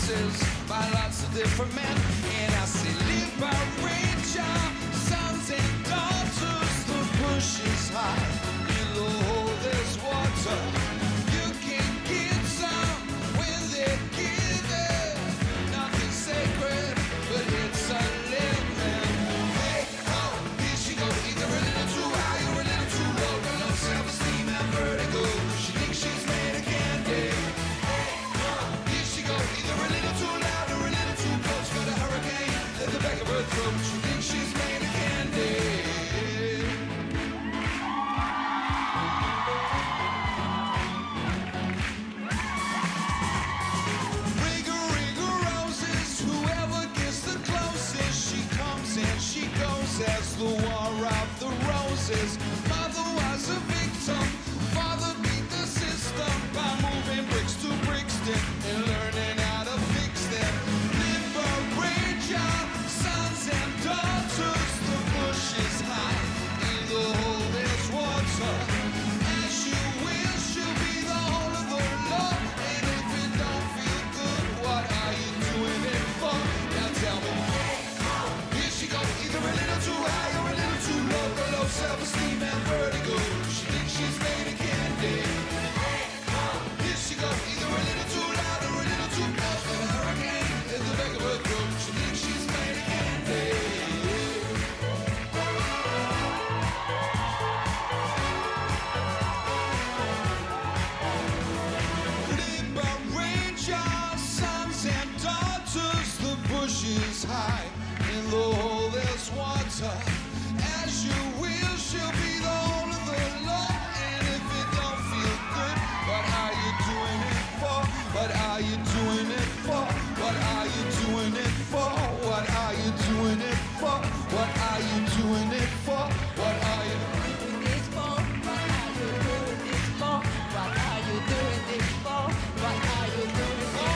roses by lots of different men. And I say, liberate your sons and daughters. The bush is high, in the hole there's water. You can get some when they give it. Nothing sacred, but it's a living. Hey, oh, here she goes, either a little too high or a little too low. Got low self-esteem and vertigo. She thinks she's made of candy. Hey, oh, here she goes, either a little too loud or a little too close. Got a hurricane at the back of her throat. She thinks she's made of candy. As the war of the roses. Mother was a victim, father beat the system by moving bricks to Brixton and learning how to fix them. Liberate your sons and daughters. The bush is high, in the hole there's water. As you wish, you'll be the whole of the law. And if it don't feel good, what are you doing it for? Now tell me. Here she goes, either a little too high or a little too low. Got low self-esteem and vertigo. She thinks she's made of candy. Here she goes, either a little too loud or a little too close. Got a hurricane in the back of her throat. She thinks she's made of candy. Liberate your sons and daughters. The bush is high, in the hole there's water. As you will, she'll be the whole of the law. And if it don't feel good, what are you doing it for? What are you doing it for? What are you doing it for? What are you doing it for? What are you doing it for? What are you doing it for? What are you doing it for? What are you doing it for? What are you doing it for?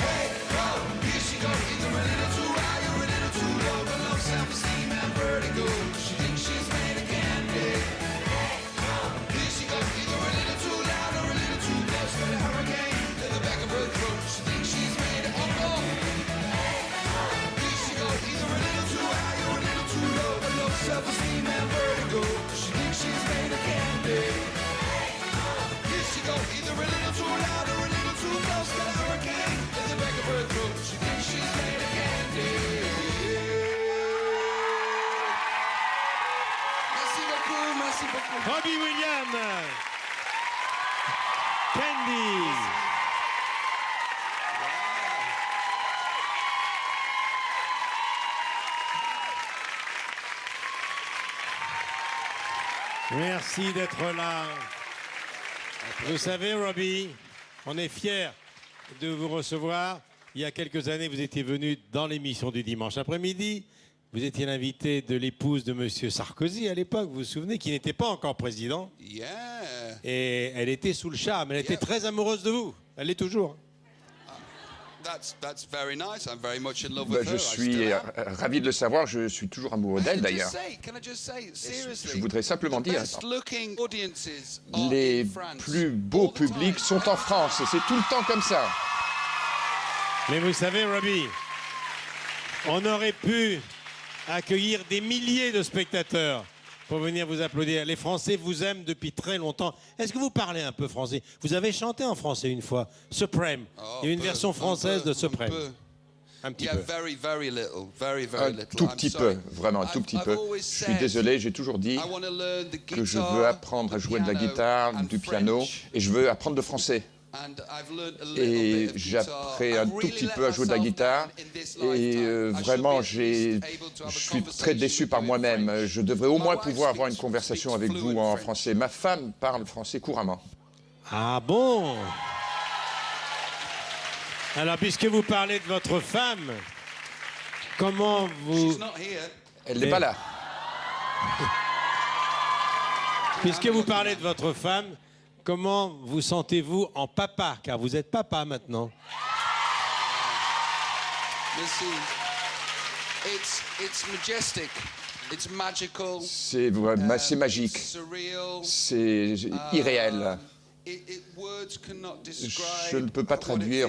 Hey, oh, here she goes, either a little too high or a little too low. Got low self-esteem and vertigo. She thinks she's made of candy. Here she goes, either a little too loud or a little too close. Got a hurricane in the back of her throat. She thinks she's made of oh. Here she goes, either a little too high or a little too low. Got low self-esteem and vertigo. She thinks she's made of candy. Here she goes, either a little too loud or a little too close. Got a hurricane in the back of her throat. She thinks she's made of candy. Merci beaucoup, merci beaucoup. Robbie Williams. Candy. Merci d'être là. Vous savez, Robbie, on est fiers de vous recevoir. Il y a quelques années, vous étiez venu dans l'émission du dimanche après-midi. Vous étiez l'invité de l'épouse de M. Sarkozy à l'époque, vous vous souvenez, qui n'était pas encore président. Yeah. Et elle était sous le charme. Elle était très amoureuse de vous. Elle l'est toujours. That's very nice. I'm very much in love with her. Je suis ravi de le savoir, je suis toujours amoureux d'elle d'ailleurs. Je voudrais simplement dire, les plus beaux publics sont en France et c'est tout le temps comme ça. Mais vous savez, Robbie, on aurait pu accueillir des milliers de spectateurs pour venir vous applaudir. Les Français vous aiment depuis très longtemps. Est-ce que vous parlez un peu français? Vous avez chanté en français une fois, Supreme. Il y a une version française de Supreme. Un petit peu. Tout petit peu, vraiment un tout petit peu. Je suis désolé, j'ai toujours dit que je veux apprendre à jouer de la guitare, du piano, et je veux apprendre le français. Et j'apprends un tout petit peu à jouer de la guitare et vraiment je suis très déçu par moi-même. Je devrais au moins pouvoir avoir une conversation avec vous en français. Ma femme parle français couramment. Ah bon? Alors, puisque vous parlez de votre femme, comment vous... Elle n'est pas là. Puisque vous parlez de votre femme, comment vous sentez-vous en papa? Car vous êtes papa maintenant. C'est magique. C'est irréel. Je ne peux pas traduire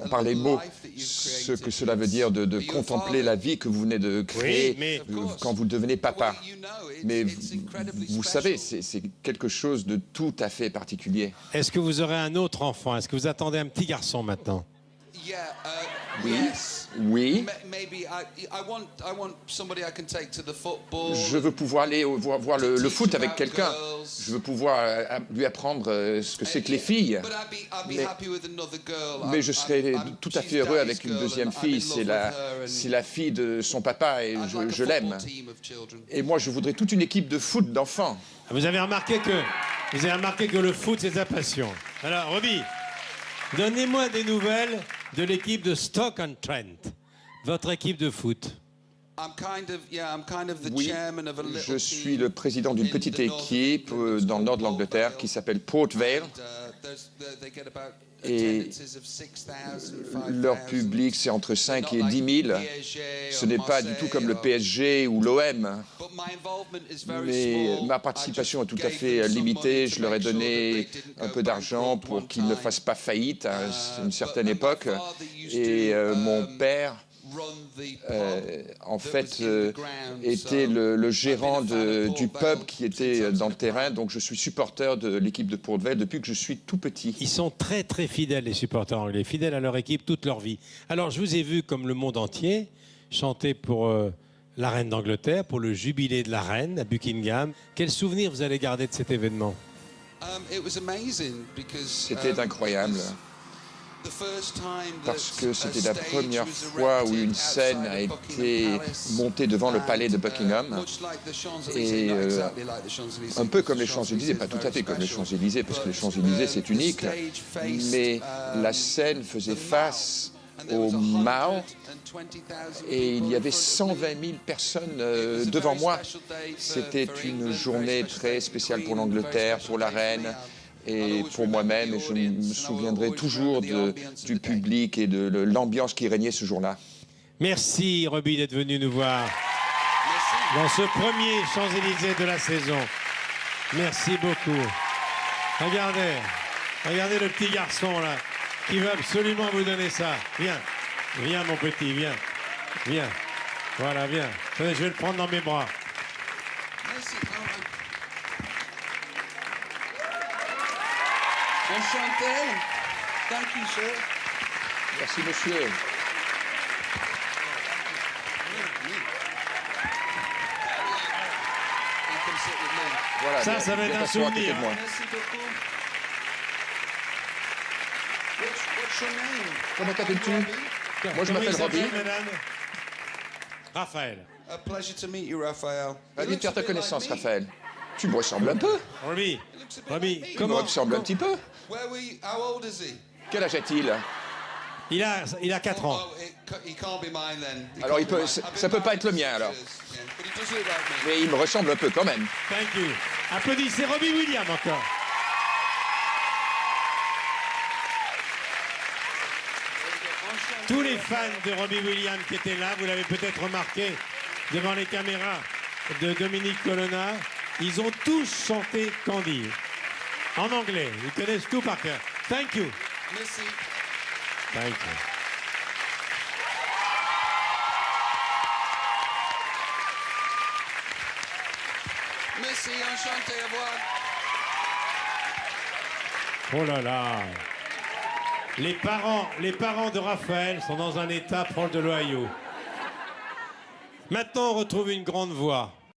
par les mots ce que cela veut dire de contempler la vie que vous venez de créer quand vous devenez papa. Mais vous savez, c'est quelque chose de tout à fait particulier. Est-ce que vous aurez un autre enfant? Est-ce que vous attendez un petit garçon maintenant? Oui. Je veux pouvoir aller voir le foot avec quelqu'un. Je veux pouvoir lui apprendre ce que c'est que les filles. Mais je serais tout à fait heureux avec une deuxième fille. C'est la fille de son papa et je l'aime. Et moi, je voudrais toute une équipe de foot d'enfants. Vous avez remarqué que le foot, c'est sa passion. Alors, Robbie, donnez-moi des nouvelles de l'équipe de Stoke-on-Trent, votre équipe de foot. Oui, je suis le président d'une petite équipe dans le nord de l'Angleterre qui s'appelle Port Vale. Et leur public, c'est entre 5 et 10 000. Ce n'est pas du tout comme le PSG ou l'OM. Mais ma participation est tout à fait limitée. Je leur ai donné un peu d'argent pour qu'ils ne fassent pas faillite à une certaine époque. Et mon père, en fait, était le gérant du pub qui était dans le terrain. Donc je suis supporter de l'équipe de Port Vale depuis que je suis tout petit. Ils sont très très fidèles, les supporters anglais, fidèles à leur équipe toute leur vie. Alors je vous ai vu, comme le monde entier, chanter pour la reine d'Angleterre, pour le jubilé de la reine à Buckingham. Quel souvenir vous allez garder de cet événement? C'était incroyable. Parce que c'était la première fois où une scène a été montée devant le palais de Buckingham. Et un peu comme les Champs-Élysées, pas tout à fait comme les Champs-Élysées, parce que les Champs-Élysées c'est unique, mais la scène faisait face au Mall et il y avait 120 000 personnes devant moi. C'était une journée très spéciale pour l'Angleterre, pour la reine. Et pour moi-même, je me souviendrai toujours du public et de l'ambiance qui régnait ce jour-là. Merci, Robbie, d'être venu nous voir dans ce premier Champs-Élysées de la saison. Merci beaucoup. Regardez le petit garçon, là, qui veut absolument vous donner ça. Viens, mon petit, viens. Voilà, viens. Attendez, je vais le prendre dans mes bras. Enchanté. Thank you, sir. Merci, monsieur. Voilà, ça va être un souvenir. Merci beaucoup. What's your name? Comment t'appelles-tu? Moi, je m'appelle Robbie. Raphaël. A pleasure to meet you, Raphaël. Ravi de faire ta connaissance, Raphaël. Tu me ressembles un peu. Robbie, Tu me ressembles un petit peu. How old is he? Quel âge a-t-il? il a 4 ans. He can't be mine then. Alors, ça peut pas être le mien, alors. But he does look like me. Mais il me ressemble un peu quand même. Thank you. Applaudissez Robbie Williams encore. Tous les fans de Robbie Williams qui étaient là, vous l'avez peut-être remarqué devant les caméras de Dominique Colonna, ils ont tous chanté Candy. En anglais, ils connaissent tout par cœur. Thank you. Merci. Thank you. Merci, enchanté, au revoir. Oh là là. Les parents de Raphaël sont dans un état proche de l'Ohio. Maintenant, on retrouve une grande voix.